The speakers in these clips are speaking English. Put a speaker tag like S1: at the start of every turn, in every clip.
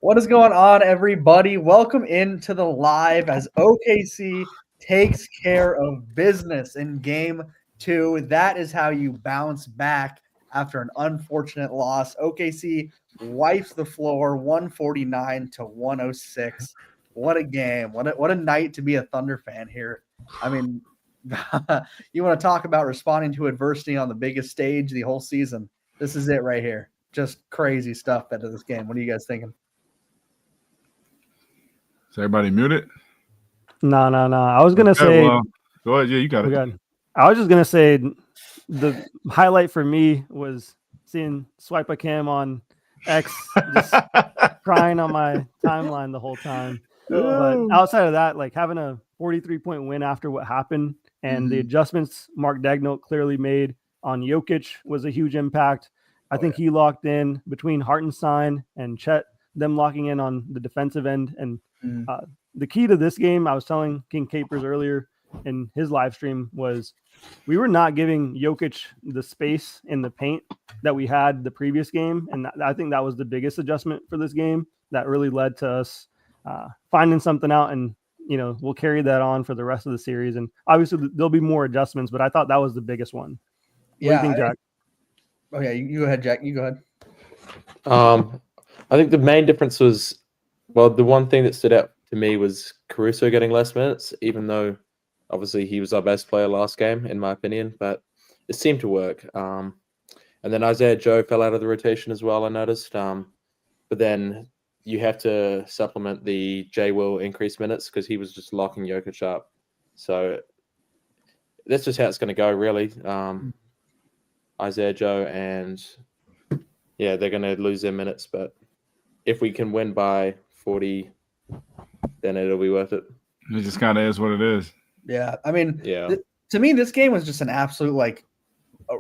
S1: What is going on, everybody? Welcome into the live as OKC takes care of business in game 2. That is how you bounce back after an unfortunate loss. OKC wipes the floor 149 to 106. What a game. What a night to be a Thunder fan here. I mean, you want to talk about responding to adversity on the biggest stage the whole season. This is it right here. Just crazy stuff out of this game. What are you guys thinking?
S2: Is everybody muted?
S3: No. I was gonna say.
S2: Well, go ahead. Yeah, you got it.
S3: Okay. I was just gonna say the highlight for me was seeing Swipe a Cam on X, just crying on my timeline the whole time. But outside of that, like having a 43-point win after what happened and the adjustments Mark Daigneault clearly made on Jokic was a huge impact. I think he locked in between Hartenstein and Chet, them locking in on the defensive end. And the key to this game, I was telling King Capers earlier in his live stream, was we were not giving Jokic the space in the paint that we had the previous game. And I think that was the biggest adjustment for this game that really led to us finding something out. And, you know, we'll carry that on for the rest of the series. And obviously there'll be more adjustments, but I thought that was the biggest one. What do you think, Jack?
S1: You go ahead, Jack. You go ahead.
S4: I think the main difference was, well, the one thing that stood out to me was Caruso getting less minutes, even though obviously he was our best player last game, in my opinion, but it seemed to work. And then Isaiah Joe fell out of the rotation as well, I noticed. But then you have to supplement the J Will increased minutes because he was just locking Jokic up. So that's just how it's going to go, really. Isaiah Joe and, yeah, they're going to lose their minutes, but if we can win by 40, then it'll be worth it.
S2: It just kind of is what it is.
S1: Yeah, I mean, to me, this game was just an absolute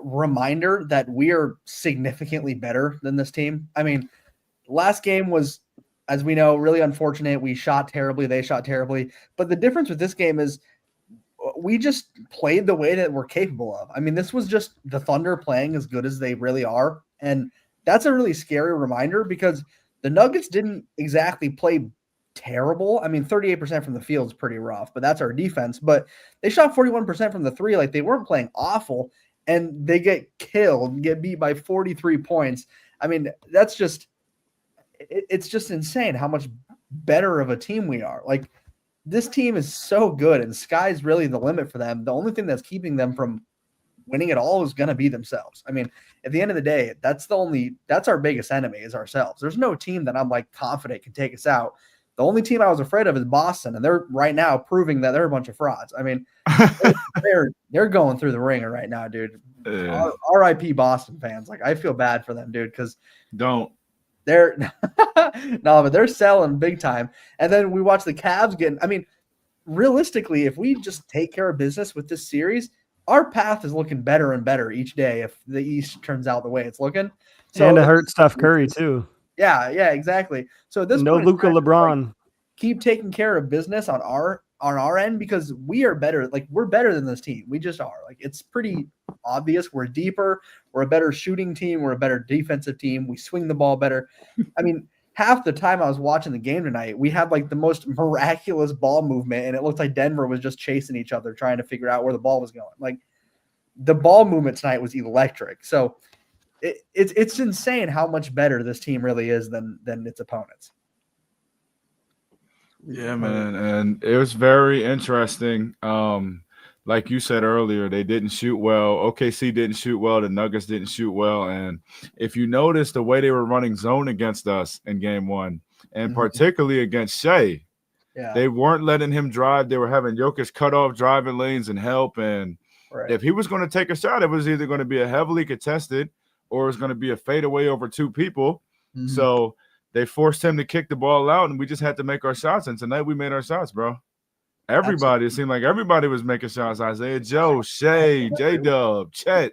S1: reminder that we are significantly better than this team. I mean, last game was, as we know, really unfortunate. We shot terribly. They shot terribly. But the difference with this game is we just played the way that we're capable of. I mean, this was just the Thunder playing as good as they really are. And that's a really scary reminder because the Nuggets didn't exactly play terrible. I mean, 38% from the field is pretty rough, but that's our defense. But they shot 41% from the three. Like, they weren't playing awful, and they get killed, get beat by 43 points. I mean, that's just – it's just insane how much better of a team we are. Like, this team is so good, and sky's really the limit for them. The only thing that's keeping them from winning it all is going to be themselves. I mean, at the end of the day, that's our biggest enemy is ourselves. There's no team that I'm confident can take us out. The only team I was afraid of is Boston, and they're right now proving that they're a bunch of frauds. I mean, they're going through the ringer right now, dude. RIP Boston fans. I feel bad for them, dude, because they're no, but they're selling big time. And then we watch the Cavs getting. I mean, realistically, if we just take care of business with this series, our path is looking better and better each day if the East turns out the way it's looking. So,
S3: and it hurt Steph Curry too.
S1: Yeah, exactly. So this
S3: no Luka LeBron.
S1: Keep taking care of business on our end because we are better. We're better than this team. We just are. It's pretty obvious. We're deeper. We're a better shooting team. We're a better defensive team. We swing the ball better. I mean, half the time I was watching the game tonight, we had the most miraculous ball movement, and it looked like Denver was just chasing each other, trying to figure out where the ball was going. The ball movement tonight was electric. So it's insane how much better this team really is than its opponents.
S2: Yeah, man, and it was very interesting. Like you said earlier, they didn't shoot well. OKC didn't shoot well. The Nuggets didn't shoot well. And if you notice the way they were running zone against us in game one, and particularly against Shea, they weren't letting him drive. They were having Jokic cut off driving lanes and help. And if he was going to take a shot, it was either going to be a heavily contested or it was going to be a fadeaway over two people. So they forced him to kick the ball out, and we just had to make our shots. And tonight we made our shots, bro. Everybody, it seemed like everybody was making shots. Isaiah Joe, Shea, J-Dub, Chet,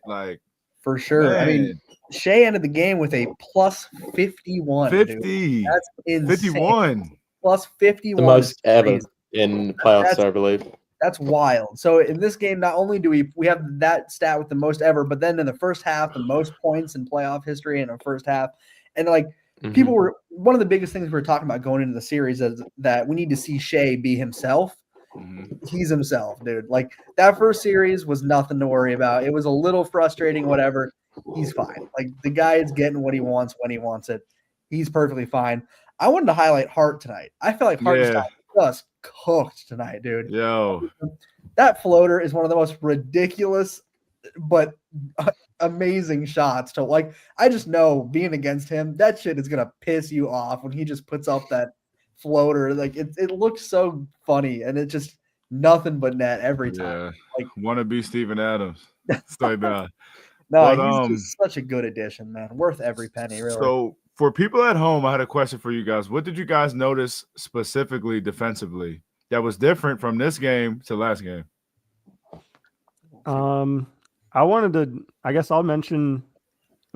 S1: for sure. Man. I mean, Shea ended the game with a plus 51.
S2: 50.
S1: Dude. That's insane.
S2: 51.
S1: Plus 51.
S4: The most ever in playoffs, I believe.
S1: That's wild. So in this game, not only do we have that stat with the most ever, but then in the first half, the most points in playoff history in our first half. And people were one of the biggest things we were talking about going into the series is that we need to see Shea be himself. He's himself, dude. Like that first series was nothing to worry about. It was a little frustrating, whatever. He's fine. Like the guy is getting what he wants when he wants it. He's perfectly fine. I wanted to highlight Hart tonight. I felt like Hart just cooked tonight, dude.
S2: Yo,
S1: that floater is one of the most ridiculous but amazing shots to like. I just know being against him, that shit is gonna piss you off when he just puts up that floater. Like it looks so funny, and it's just nothing but net every time. Like
S2: wanna be Steven Adams. Say that.
S1: No, but, he's just such a good addition, man. Worth every penny, really.
S2: So for people at home, I had a question for you guys. What did you guys notice specifically defensively that was different from this game to last game?
S3: I guess I'll mention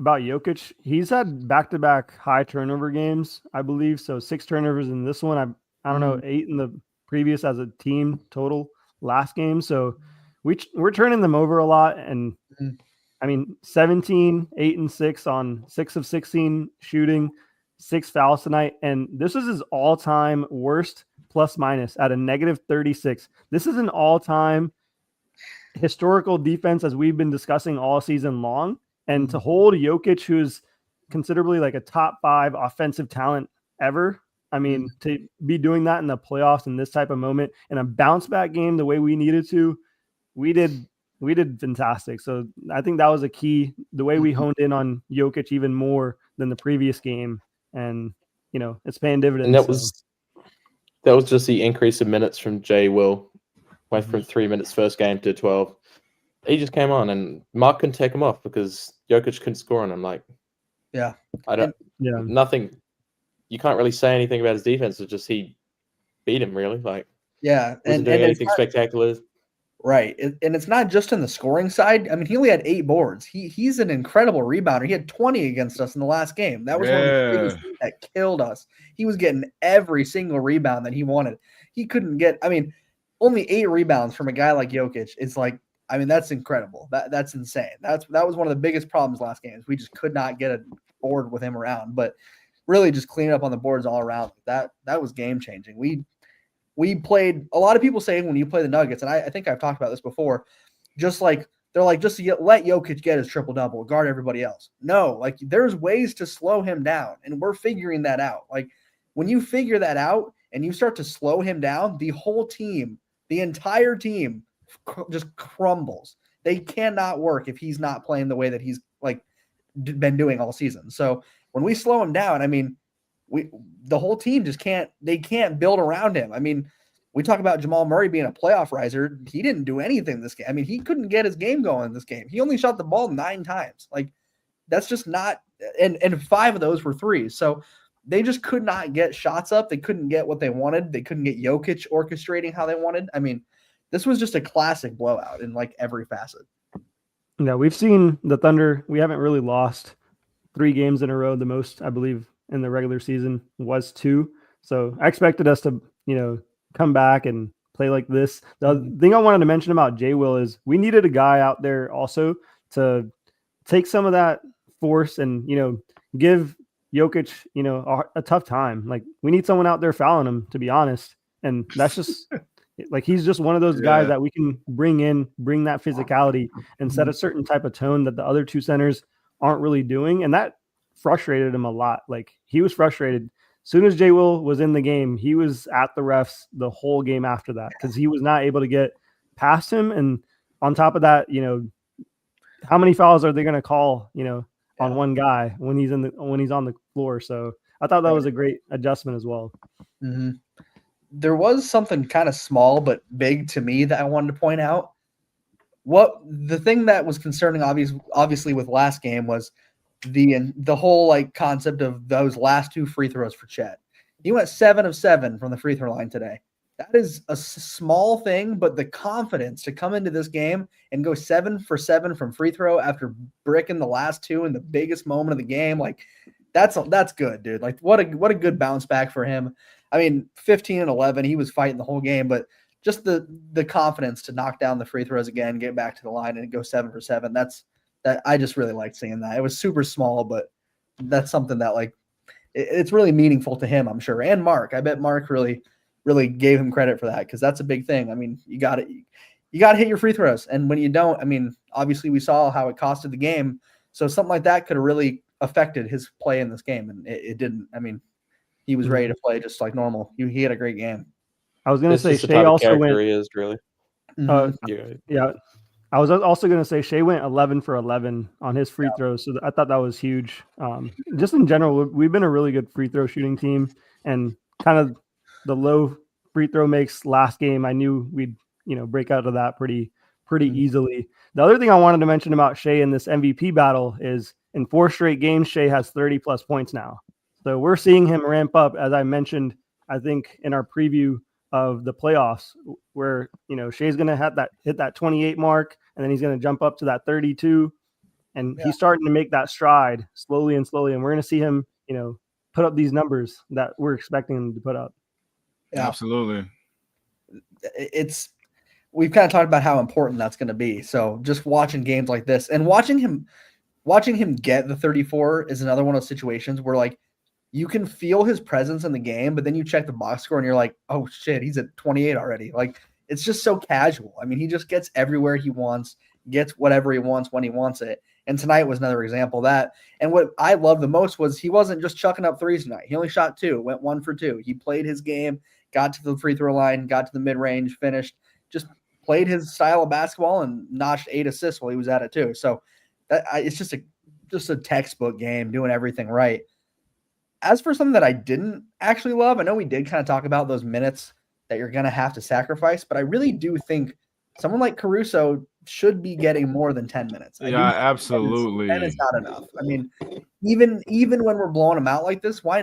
S3: about Jokic. He's had back-to-back high turnover games, I believe. So 6 turnovers in this one. I don't know, 8 in the previous as a team total last game. So we're turning them over a lot. And I mean, 17, 8 and 6 on 6 of 16 shooting, 6 fouls tonight. And this is his all-time worst plus minus at a negative 36. This is an all-time historical defense as we've been discussing all season long. And to hold Jokic, who's considerably like a top 5 offensive talent ever, I mean, to be doing that in the playoffs in this type of moment in a bounce back game the way we needed to, we did fantastic. So I think that was a key, the way we honed in on Jokic even more than the previous game. And, you know, it's paying dividends.
S4: And that was just the increase in minutes from Jay Will. Went from 3 minutes first game to 12. He just came on, and Mark couldn't take him off because Jokic couldn't score on him. Like, nothing. You can't really say anything about his defense. It's just he beat him, really. Like, wasn't doing anything spectacular.
S1: Right, and it's not just in the scoring side. I mean, he only had 8 boards. He's an incredible rebounder. He had 20 against us in the last game. That was one of the biggest things that killed us. He was getting every single rebound that he wanted. He couldn't get. I mean, only 8 rebounds from a guy like Jokic is like. I mean, that's incredible. That's insane. That was one of the biggest problems last game. We just could not get a board with him around. But really, just cleaning up on the boards all around. That was game changing. We played. A lot of people say when you play the Nuggets, and I think I've talked about this before, just like they're like just to let Jokic get his triple double, guard everybody else. No, like there's ways to slow him down, and we're figuring that out. Like when you figure that out and you start to slow him down, the whole team, the entire team, just crumbles. They cannot work if he's not playing the way that he's like been doing all season. So when we slow him down, I mean, the whole team just can't build around him. I mean, we talk about Jamal Murray being a playoff riser. He didn't do anything this game. I mean, he couldn't get his game going this game. He only shot the ball 9 times. Like that's just not, and 5 of those were threes. So they just could not get shots up. They couldn't get what they wanted. They couldn't get Jokic orchestrating how they wanted. I mean, this was just a classic blowout in like every facet.
S3: Yeah, we've seen the Thunder. We haven't really lost 3 games in a row. The most, I believe, in the regular season was 2. So I expected us to, you know, come back and play like this. The thing I wanted to mention about Jay Will is we needed a guy out there also to take some of that force and, you know, give Jokic, you know, a tough time. Like we need someone out there fouling him, to be honest. And that's just like he's just one of those guys that we can bring that physicality and set a certain type of tone that the other 2 centers aren't really doing. And that frustrated him a lot. Like he was frustrated. As soon as Jay Will was in the game, he was at the refs the whole game after that because he was not able to get past him. And on top of that, you know, how many fouls are they going to call, you know, on one guy when he's on the floor? So I thought that was a great adjustment as well.
S1: Mm-hmm. There was something kind of small but big to me that I wanted to point out. The thing that was concerning, obviously, with last game was the whole like concept of those last 2 free throws for Chet. He went 7 of 7 from the free throw line today. That is a small thing, but the confidence to come into this game and go 7 for 7 from free throw after bricking the last 2 in the biggest moment of the game, like that's good, dude. Like what a good bounce back for him. I mean, 15 and 11, he was fighting the whole game, but just the confidence to knock down the free throws again, get back to the line and go 7 for 7. That I just really liked seeing that. It was super small, but that's something that like it's really meaningful to him, I'm sure. And Mark, I bet Mark really gave him credit for that, because that's a big thing. I mean, you got to hit your free throws. And when you don't, I mean, obviously we saw how it costed the game. So something like that could have really affected his play in this game. And it didn't. I mean, he was ready to play just like normal. He had a great game.
S3: I was going to say
S4: Shea also went. He is, really.
S3: Yeah. I was also going to say Shea went 11 for 11 on his free throws. So I thought that was huge. Just in general, we've been a really good free throw shooting team, and kind of the low free throw makes last game, I knew we'd, break out of that pretty easily. The other thing I wanted to mention about Shea in this MVP battle is in 4 straight games, Shea has 30 plus points now. So we're seeing him ramp up, as I mentioned, I think in our preview of the playoffs, where, Shea's going to hit that 28 mark, and then he's going to jump up to that 32. And he's starting to make that stride slowly. And we're going to see him, put up these numbers that we're expecting him to put up.
S1: Yeah.
S2: Absolutely.
S1: We've kind of talked about how important that's going to be. So just watching games like this and watching him get the 34 is another one of those situations where, like, you can feel his presence in the game, but then you check the box score and you're like, oh shit, he's at 28 already. Like, it's just so casual. I mean, he just gets everywhere he wants, gets whatever he wants when he wants it. And tonight was another example of that. And what I love the most was he wasn't just chucking up threes tonight. He only shot 2, went 1 for 2. He played his game, got to the free throw line, got to the mid-range, finished, just played his style of basketball and notched 8 assists while he was at it too. So it's just a textbook game, doing everything right. As for something that I didn't actually love, I know we did kind of talk about those minutes that you're going to have to sacrifice, but I really do think someone like Caruso should be getting more than 10 minutes.
S2: Absolutely.
S1: 10 is not enough. I mean, even when we're blowing him out like this, why?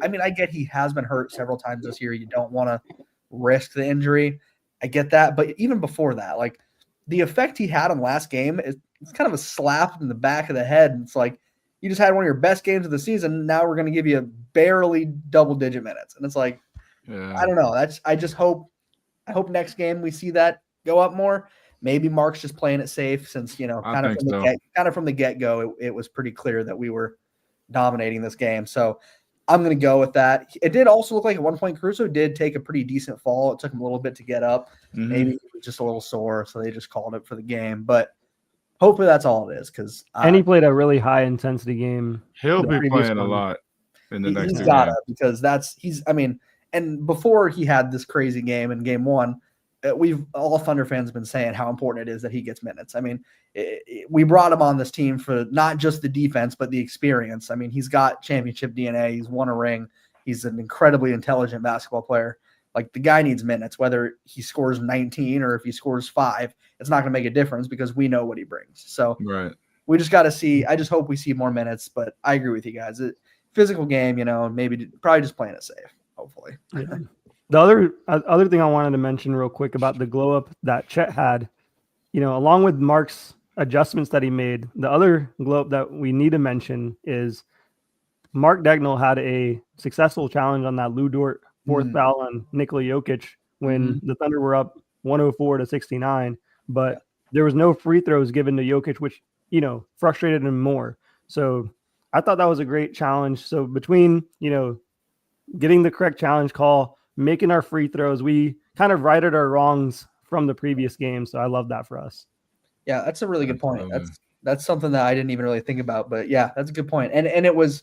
S1: I mean, I get he has been hurt several times this year. You don't want to risk the injury. I get that. But even before that, like, the effect he had on last game it's kind of a slap in the back of the head. It's like, you just had one of your best games of the season. Now we're going to give you barely double-digit minutes. And it's like, I don't know. I hope next game we see that go up more. Maybe Mark's just playing it safe, since, kind of from the get-go, it was pretty clear that we were dominating this game. So I'm going to go with that. It did also look like at one point Caruso did take a pretty decent fall. It took him a little bit to get up. Maybe he was just a little sore, so they just called it for the game. But hopefully that's all it is, because
S3: and he played a really high intensity game.
S2: He'll be playing a lot in the next.
S1: He's gotta, because and before he had this crazy game in game 1, we've all Thunder fans have been saying how important it is that he gets minutes. I mean, we brought him on this team for not just the defense, but the experience. I mean, he's got championship DNA. He's won a ring. He's an incredibly intelligent basketball player. Like, the guy needs minutes, whether he scores 19 or if he scores 5, it's not going to make a difference, because we know what he brings. So we just got to see. I just hope we see more minutes, but I agree with you guys. Physical game, probably just playing it safe, hopefully.
S3: Yeah. The other thing I wanted to mention real quick about the glow up that Chet had, along with Mark's adjustments that he made, the other glow up that we need to mention is Mark Dagnall had a successful challenge on that Lou Dort fourth foul on Nikola Jokic when the Thunder were up 104-69, but there was no free throws given to Jokic, which, frustrated him more. So I thought that was a great challenge. So between, getting the correct challenge call, making our free throws, we kind of righted our wrongs from the previous game. So I love that for us.
S1: Yeah, that's a really good point. That's something that I didn't even really think about, but yeah, that's a good point. And it was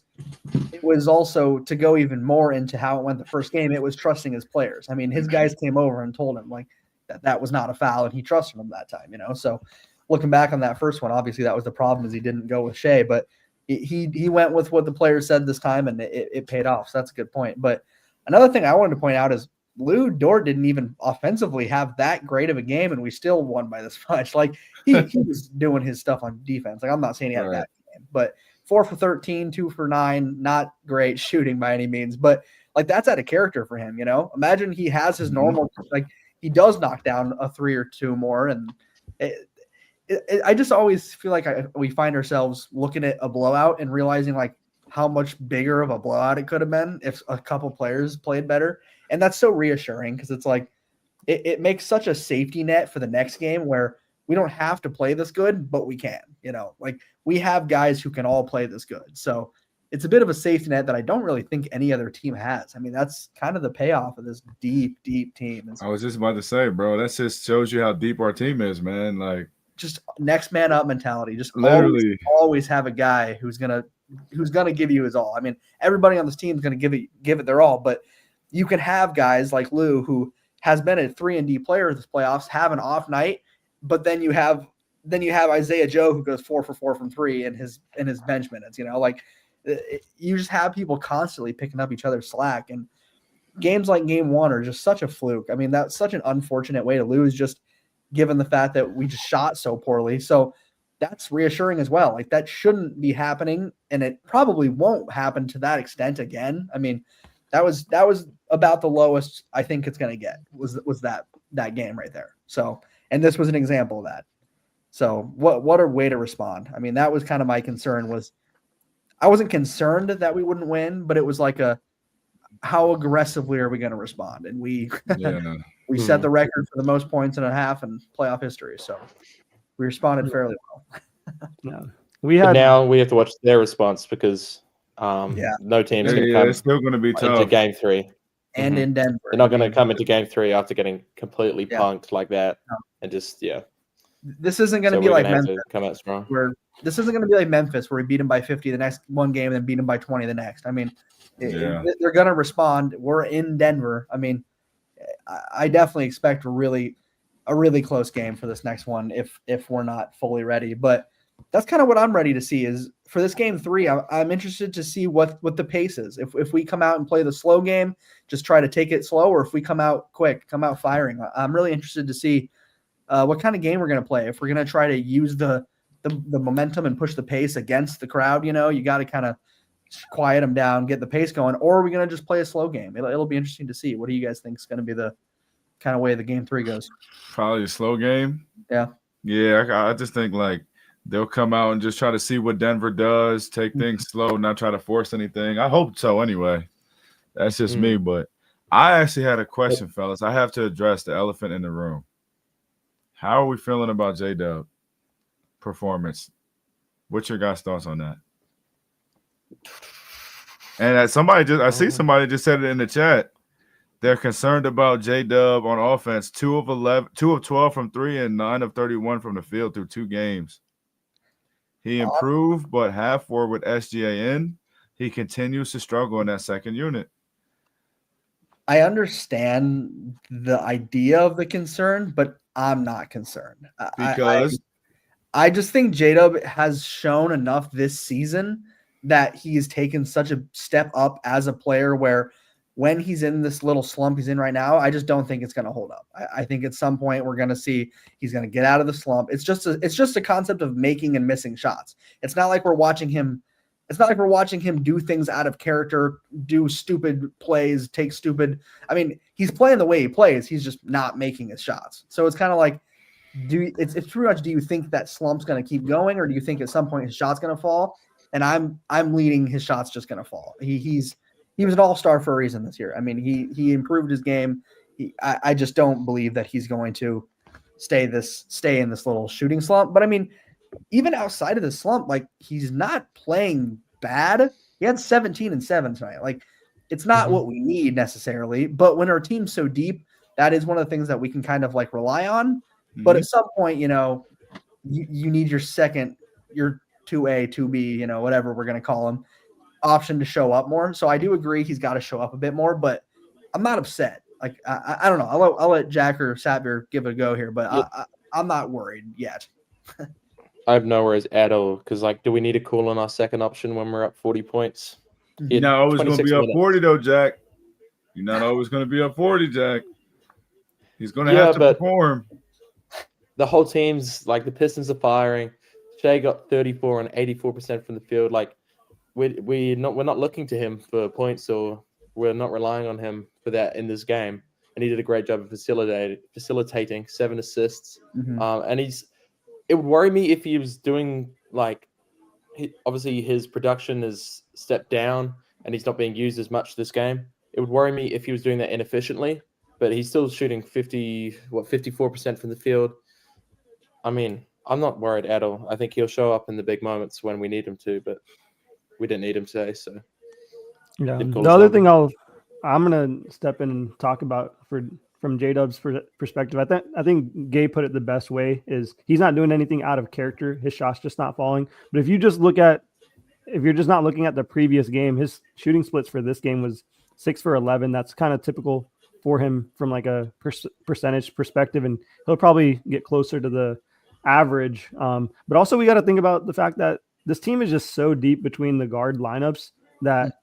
S1: also, to go even more into how it went the first game, it was trusting his players. I mean, his guys came over and told him, like, that was not a foul, and he trusted them that time, So looking back on that first one, obviously that was the problem, is he didn't go with Shea, but he went with what the players said this time, and it paid off. So that's a good point. But another thing I wanted to point out is Lou Dort didn't even offensively have that great of a game, and we still won by this much. Like, he was doing his stuff on defense. Like, I'm not saying he had a bad game, but 4 for 13, 2 for 9, not great shooting by any means, but, like, that's out of character for him. Imagine he has his normal, like, he does knock down a 3 or 2 more, and I just always feel like we find ourselves looking at a blowout and realizing, like, how much bigger of a blowout it could have been if a couple players played better. And that's so reassuring, because it's like it makes such a safety net for the next game, where we don't have to play this good, but we can, like, we have guys who can all play this good. So it's a bit of a safety net that I don't really think any other team has. I mean, that's kind of the payoff of this deep, deep team.
S2: I was just about to say, bro, that just shows you how deep our team is, man. Like,
S1: just next man up mentality. Just
S2: literally
S1: always have a guy who's gonna give you his all. I mean, everybody on this team is gonna give it their all, but you can have guys like Lou, who has been a 3-and-D player this playoffs, have an off night, but then you have Isaiah Joe, who goes 4 for 4 from 3 in his bench minutes. Like, you just have people constantly picking up each other's slack, and games like game 1 are just such a fluke. I mean, that's such an unfortunate way to lose, just given the fact that we just shot so poorly. So that's reassuring as well. Like, that shouldn't be happening, and it probably won't happen to that extent again. I mean, that was about the lowest I think it's going to get, was that game right there. So, and this was an example of that. So what a way to respond. I mean, that was kind of my concern. Was I wasn't concerned that we wouldn't win, but it was like how aggressively are we going to respond? And we set the record for the most points in a half in playoff history. So we responded fairly well.
S3: Yeah.
S4: Now we have to watch their response, because no team's going to come.
S2: It's still going to be tough
S4: into game 3.
S1: And in Denver.
S4: They're not going to come into game 3 after getting completely punked like that. No. And just,
S1: This isn't going to be like Memphis.
S4: Come out strong.
S1: This isn't going to be like Memphis, where we beat them by 50 the next one game and then beat them by 20 the next. I mean, they're going to respond. We're in Denver. I mean, I definitely expect a really close game for this next one if we're not fully ready. But that's kind of what I'm ready to see is for this game 3. I'm interested to see what the pace is. If we come out and play the slow game, just try to take it slow, or if we come out quick, come out firing. I'm really interested to see what kind of game we're going to play. If we're going to try to use the momentum and push the pace against the crowd, you got to kind of quiet them down, get the pace going, or are we going to just play a slow game? It'll be interesting to see. What do you guys think is going to be the kind of way the game 3 goes?
S2: Probably a slow game.
S1: Yeah.
S2: I just think like they'll come out and just try to see what Denver does, take things slow, not try to force anything. I hope so anyway. That's just me, but I actually had a question, fellas. I have to address the elephant in the room. How are we feeling about J-Dub performance? What's your guys' thoughts on that? And I see somebody just said it in the chat. They're concerned about J-Dub on offense. 2 of 12 from 3 and 9 of 31 from the field through 2 games. He improved, but half were with SGA in. He continues to struggle in that second unit.
S1: I understand the idea of the concern, but I'm not concerned.
S2: Because
S1: I just think J-Dub has shown enough this season that he's taken such a step up as a player, where when he's in this little slump he's in right now, I just don't think it's going to hold up. I think at some point we're going to see he's going to get out of the slump. It's just a concept of making and missing shots. It's not like we're watching him do things out of character, do stupid plays, take stupid. I mean, he's playing the way he plays. He's just not making his shots. So it's kind of like, it's pretty much, do you think that slump's going to keep going, or do you think at some point his shot's going to fall? And I'm leading his shot's just going to fall. He was an all-star for a reason this year. I mean, he improved his game. I just don't believe that he's going to stay in this little shooting slump. But I mean, even outside of the slump, like, he's not playing bad. He had 17 and 7 tonight. Like, it's not what we need necessarily, but when our team's so deep, that is one of the things that we can kind of like rely on. But at some point, you need your 2A, 2B, whatever we're going to call him, option to show up more. So I do agree he's got to show up a bit more, but I'm not upset. Like, I don't know. I'll let Jack or Satbeer give it a go here, but I'm not worried yet.
S4: I have no worries at all, because, like, do we need to call on our second option when we're up 40 points?
S2: You're not always going to be up 40, though, Jack. You're not always going to be up 40, Jack. He's going to have to perform.
S4: The whole team's, like, the Pistons are firing. Shea got 34 and 84% from the field. Like, we're not looking to him for points, or we're not relying on him for that in this game. And he did a great job of facilitating 7 assists. And it would worry me if he was doing, like, obviously his production has stepped down and he's not being used as much this game. It would worry me if he was doing that inefficiently, but he's still shooting 54% from the field. I mean, I'm not worried at all. I think he'll show up in the big moments when we need him to, but we didn't need him today. So
S3: Yeah.
S4: Did call
S3: The
S4: us
S3: other
S4: over.
S3: thing I'm gonna step in and talk about from J-Dub's perspective. I think Gay put it the best way is he's not doing anything out of character. His shot's just not falling. But if you're just not looking at the previous game, his shooting splits for this game was 6 for 11. That's kind of typical for him from like a percentage perspective, and he'll probably get closer to the average. But also we got to think about the fact that this team is just so deep between the guard lineups that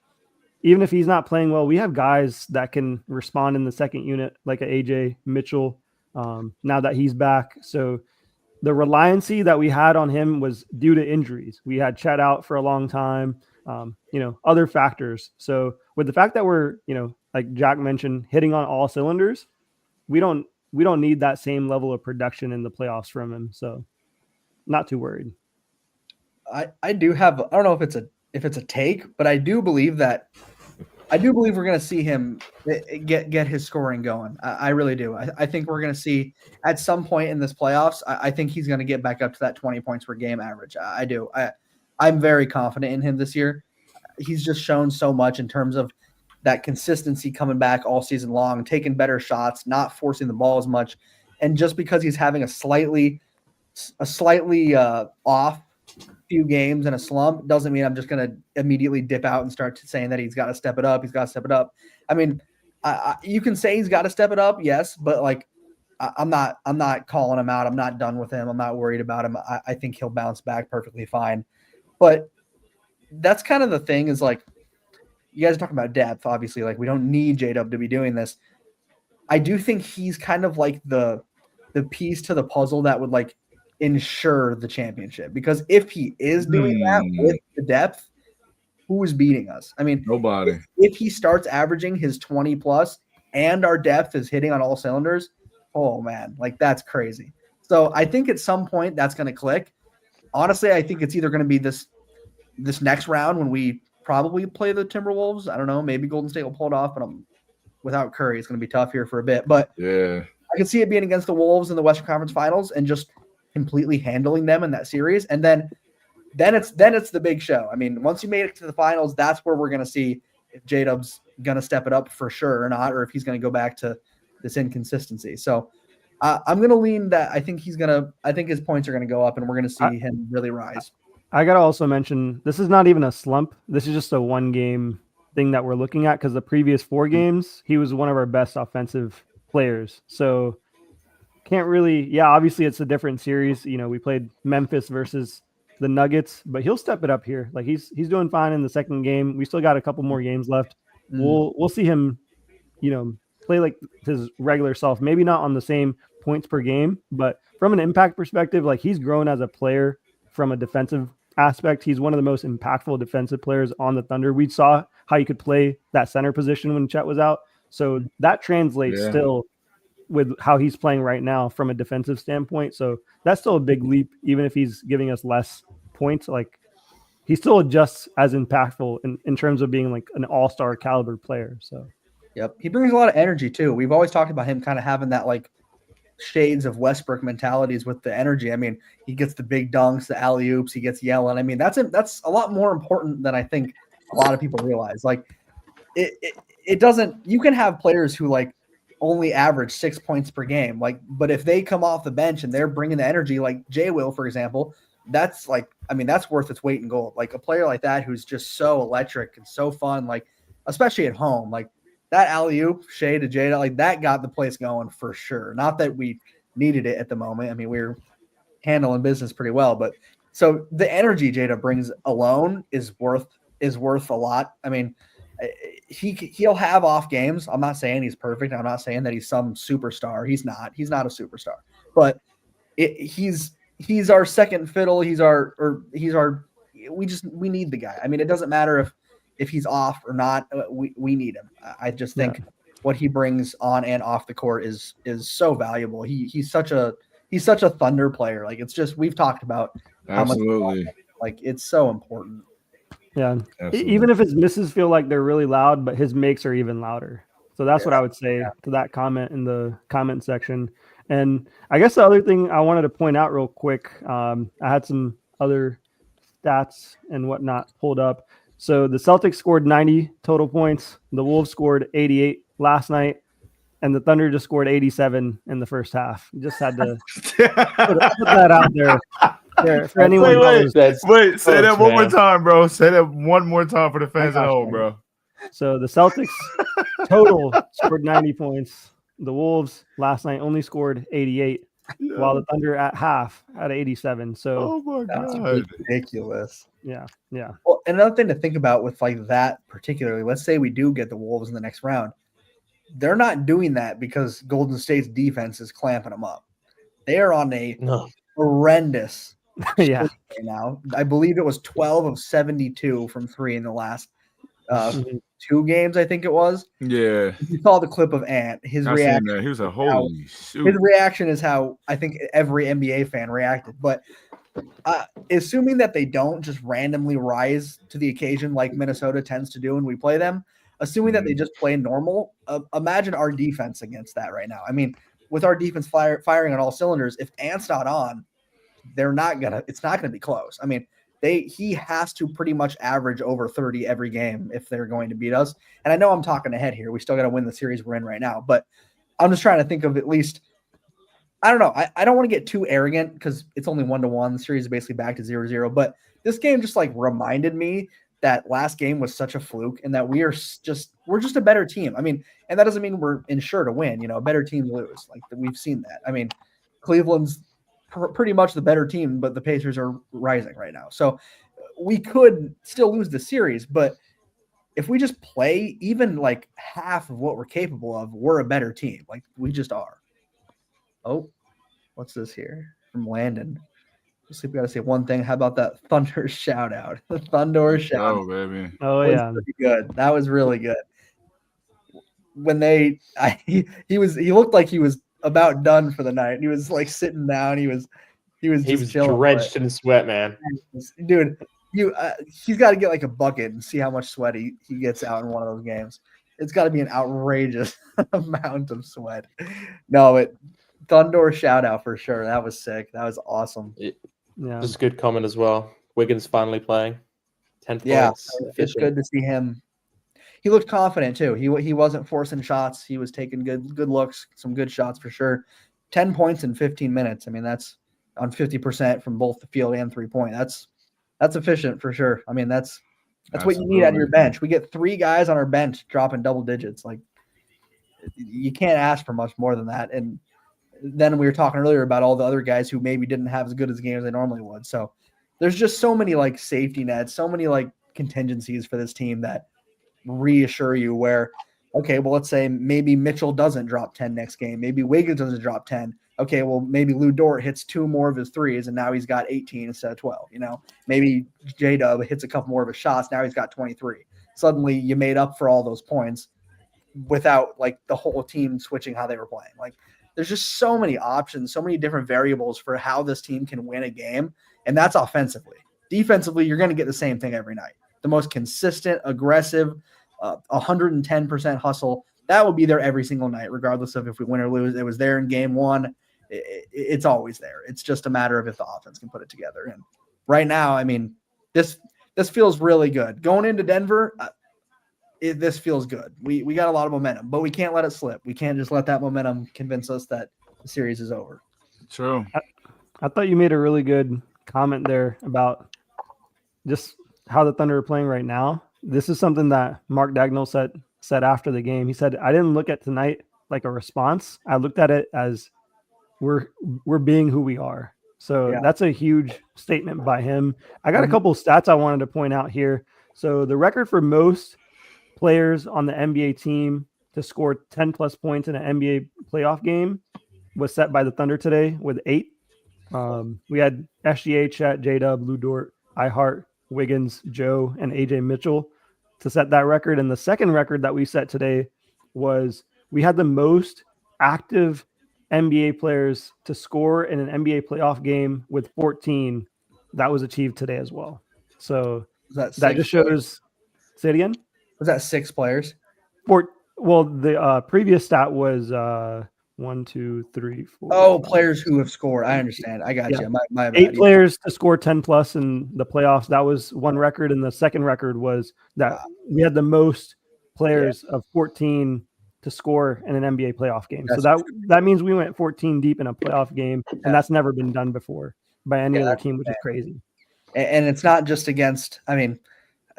S3: even if he's not playing well, we have guys that can respond in the second unit, like a AJ Mitchell, now that he's back. So the reliancy that we had on him was due to injuries. We had Chet out for a long time, other factors. So with the fact that we're, like Jack mentioned, hitting on all cylinders, we don't need that same level of production in the playoffs from him. So not too worried.
S1: I do have, I don't know if it's a take, but I do believe we're going to see him get his scoring going. I really do. I think we're going to see at some point in this playoffs, I think he's going to get back up to that 20 points per game average. I do. I'm very confident in him this year. He's just shown so much in terms of that consistency coming back all season long, taking better shots, not forcing the ball as much. And just because he's having a slightly off few games in a slump doesn't mean I'm just going to immediately dip out and start saying that he's got to step it up. He's got to step it up. I mean, you can say he's got to step it up. Yes. But like, I'm not calling him out. I'm not done with him. I'm not worried about him. I think he'll bounce back perfectly fine. But that's kind of the thing is like, you guys are talking about depth, obviously, like we don't need J-Dub to be doing this. I do think he's kind of like the piece to the puzzle that would like ensure the championship, because if he is doing that with the depth, who is beating us? I mean,
S2: nobody.
S1: If he starts averaging his 20 plus and our depth is hitting on all cylinders, oh man, like that's crazy. So I think at some point that's going to click. Honestly, I think it's either going to be this next round when we probably play the Timberwolves. I don't know, maybe Golden State will pull it off, but without Curry, it's going to be tough here for a bit. But
S2: yeah,
S1: I can see it being against the Wolves in the Western Conference Finals and just completely handling them in that series. And then it's the big show. I mean, once you made it to the finals, that's where we're going to see if J-Dub's going to step it up for sure or not, or if he's going to go back to this inconsistency. So I'm going to lean that. I think his points are going to go up and we're going to see him really rise.
S3: I got to also mention, this is not even a slump. This is just a one game thing that we're looking at, because the previous 4 games, he was one of our best offensive players. So can't really, obviously it's a different series. We played Memphis versus the Nuggets, but he'll step it up here. Like he's doing fine in the second game. We still got a couple more games left. We'll see him, play like his regular self. Maybe not on the same points per game, but from an impact perspective, like he's grown as a player from a defensive aspect. He's one of the most impactful defensive players on the Thunder. We saw how he could play that center position when Chet was out. So that translates still with how he's playing right now from a defensive standpoint. So that's still a big leap, even if he's giving us less points. Like he still just as impactful in terms of being like an all-star caliber player. So
S1: yep. He brings a lot of energy too. We've always talked about him kind of having that like shades of Westbrook mentalities with the energy. I mean, he gets the big dunks, the alley-oops, he gets yelling. I mean, that's a lot more important than I think a lot of people realize. Like it doesn't, you can have players who like only average 6 points per game. Like, but if they come off the bench and they're bringing the energy, like Jay will, for example, that's like, I mean, that's worth its weight in gold. Like a player like that, who's just so electric and so fun, like, especially at home, like that alley-oop Shea to Jada, like that got the place going for sure. Not that we needed it at the moment. I mean, we were handling business pretty well, but so the energy Jada brings alone is worth a lot. I mean, he'll have off games. I'm not saying he's perfect. I'm not saying that he's some superstar. He's not a superstar, but he's our second fiddle. We need the guy. I mean, it doesn't matter if he's off or not. We need him. I just think what he brings on and off the court is so valuable. He's such a Thunder player. Like it's just, we've talked about
S2: absolutely,
S1: like it's so important.
S3: Yeah.
S2: Absolutely.
S3: Even if his misses feel like they're really loud, but his makes are even louder. So that's what I would say to that comment in the comment section. And I guess the other thing I wanted to point out real quick, I had some other stats and whatnot pulled up. So the Celtics scored 90 total points. The Wolves scored 88 last night, and the Thunder just scored 87 in the first half. Just had to put that out there for anyone.
S2: Wait, say that one more
S4: man.
S2: time, bro. Say that one more time for the fans at home, bro.
S3: So the Celtics total scored 90 points. The Wolves last night only scored 88, while the Thunder at half had 87. So
S2: oh my
S1: That's
S2: god,
S1: ridiculous.
S3: yeah.
S1: Well, another thing to think about with like that particularly, let's say we do get the Wolves in the next round. They're not doing that because Golden State's defense is clamping them up. They are on a horrendous
S3: Yeah.
S1: right now. I believe it was 12 of 72 from three in the last two games, I think it was.
S2: yeah.
S1: You saw the clip of Ant. His
S2: I
S1: reaction.
S2: seen that. He was a holy shoot.
S1: His reaction is how I think every NBA fan reacted. But assuming that they don't just randomly rise to the occasion like Minnesota tends to do when we play them, assuming that they just play normal, imagine our defense against that right now. I mean, with our defense firing on all cylinders, if Ant's not on, it's not gonna be close. I mean, he has to pretty much average over 30 every game if they're going to beat us. And I know I'm talking ahead here. We still got to win the series we're in right now, but I'm just trying to think of at least, I don't know. I don't want to get too arrogant because it's only 1-1. The series is basically back to 0-0, but this game just like reminded me that last game was such a fluke and that we're just a better team. I mean, and that doesn't mean we're insured to win, better teams lose. Like we've seen that. I mean, Cleveland's pretty much the better team, but the Pacers are rising right now. So we could still lose the series, but if we just play even like half of what we're capable of, we're a better team. Like we just are. Oh, what's this here from Landon? Let's see if we got to say one thing. How about that Thunder shout out? The Thunder shout out.
S2: Oh, baby.
S3: Oh, yeah.
S1: Pretty good. That was really good. When he looked like he was about done for the night. He was like sitting down. He was chilling,
S4: drenched in sweat, man.
S1: Dude, he's got to get like a bucket and see how much sweat he gets out in one of those games. It's got to be an outrageous amount of sweat. No, but Thunder shout out for sure. That was sick. That was awesome.
S3: Yeah.
S4: Just a good comment as well. Wiggins finally playing. 10 points.
S1: Yeah, it's
S4: 15.
S1: good to see him. He looked confident too. He wasn't forcing shots. He was taking good looks, some good shots for sure. 10 points in 15 minutes. I mean, that's on 50% from both the field and 3-point. That's efficient for sure. I mean, that's what you need out of your bench. We get 3 guys on our bench dropping double digits. Like you can't ask for much more than that. And then we were talking earlier about all the other guys who maybe didn't have as good as games as they normally would. So there's just so many like safety nets, so many like contingencies for this team that reassure you where, okay, well, let's say maybe Mitchell doesn't drop 10 next game. Maybe Wiggins doesn't drop 10. Okay, well, maybe Lou Dort hits 2 more of his threes and now he's got 18 instead of 12. Maybe J-Dub hits a couple more of his shots. Now he's got 23. Suddenly you made up for all those points without like the whole team switching how they were playing. Like there's just so many options, so many different variables for how this team can win a game. And that's offensively. Defensively, you're going to get the same thing every night. The most consistent, aggressive, 110% hustle. That will be there every single night, regardless of if we win or lose. It was there in game 1. It's always there. It's just a matter of if the offense can put it together. And right now, I mean, this feels really good. Going into Denver, this feels good. We got a lot of momentum, but we can't let it slip. We can't just let that momentum convince us that the series is over.
S2: True.
S3: I thought you made a really good comment there about just how the Thunder are playing right now. This is something that Mark Dagnall said after the game. He said, I didn't look at tonight like a response. I looked at it as we're being who we are. So that's a huge statement by him. I got a couple of stats I wanted to point out here. So the record for most players on the NBA team to score 10 plus points in an NBA playoff game was set by the Thunder today with 8. We had SGA, Chet, J-Dub, Lou Dort, iHeart, Wiggins, Joe, and AJ Mitchell to set that record. And the second record that we set today was we had the most active NBA players to score in an NBA playoff game with 14. That was achieved today as well. So that just shows. Say it again.
S1: Was that 6 players?
S3: Well, the previous stat was 1, 2, 3, 4.
S1: Oh,
S3: 5,
S1: players who have scored. I understand. I got
S3: Yeah.
S1: you. My bad.
S3: 8 players to score 10 plus in the playoffs. That was one record, and the second record was that we had the most players of 14 to score in an NBA playoff game. So that means we went 14 deep in a playoff game, and that's never been done before by any other team, which is crazy.
S1: And it's not just against. I mean,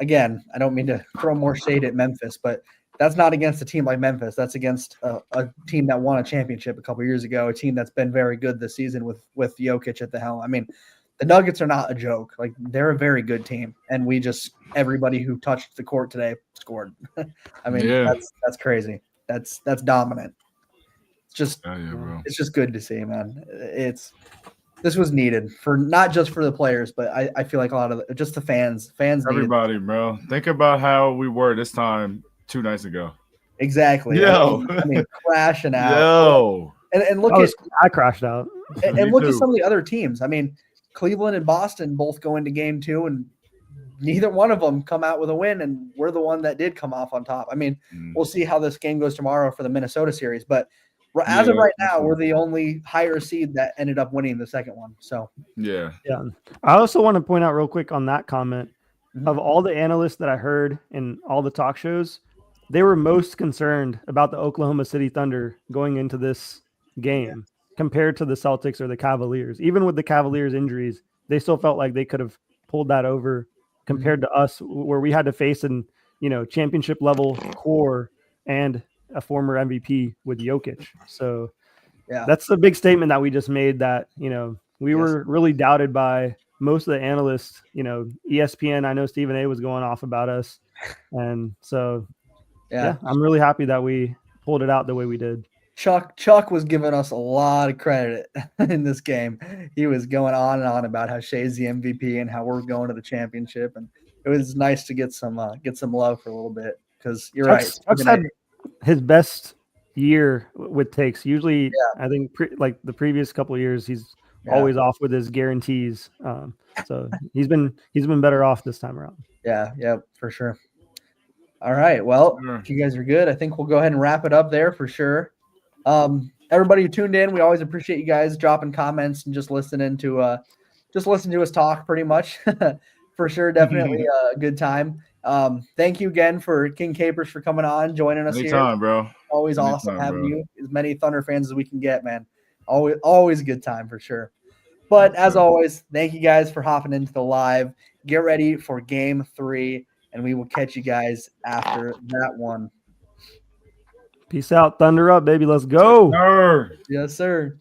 S1: again, I don't mean to throw more shade at Memphis, but that's not against a team like Memphis. That's against a team that won a championship a couple years ago, a team that's been very good this season with Jokic at the helm. I mean, the Nuggets are not a joke. Like, they're a very good team, and everybody who touched the court today scored. I mean, that's crazy. That's dominant. It's just it's just good to see, man. This was needed for not just for the players, but I feel like a lot of just the fans.
S2: Everybody, bro. Think about how we were this time 2 nights ago.
S1: Exactly.
S2: Yo.
S1: I mean, crashing out.
S2: Yo.
S1: And look
S3: I crashed out.
S1: And look at some of the other teams. I mean, Cleveland and Boston both go into game 2, and neither one of them come out with a win, and we're the one that did come off on top. I mean, we'll see how this game goes tomorrow for the Minnesota series, but as of right now, we're the only higher seed that ended up winning the second one. So
S3: yeah. I also want to point out real quick on that comment of all the analysts that I heard in all the talk shows, they were most concerned about the Oklahoma City Thunder going into this game compared to the Celtics or the Cavaliers. Even with the Cavaliers injuries, they still felt like they could have pulled that over compared to us, where we had to face an championship level core and a former MVP with Jokic. So that's a big statement that we just made, that we were really doubted by most of the analysts. ESPN, I know Stephen A was going off about us, and so I'm really happy that we pulled it out the way we did.
S1: Chuck was giving us a lot of credit in this game. He was going on and on about how Shea's the MVP and how we're going to the championship, and it was nice to get some love for a little bit, because you're right.
S3: Chuck's had his best year with takes. Usually, I think like the previous couple of years, he's always off with his guarantees. So he's been better off this time around.
S1: Yeah, for sure. All right. Well, if you guys are good, I think we'll go ahead and wrap it up there for sure. Everybody who tuned in, we always appreciate you guys dropping comments and just listening to us talk pretty much. For sure. Definitely a good time. Thank you again for King Capers for coming on, joining us
S2: Anytime,
S1: here.
S2: Bro.
S1: Always awesome having you. As many Thunder fans as we can get, man. Always a good time for sure. But as always, thank you guys for hopping into the live. Get ready for game 3, and we will catch you guys after that one.
S3: Peace out. Thunder up, baby. Let's go.
S1: Yes, sir.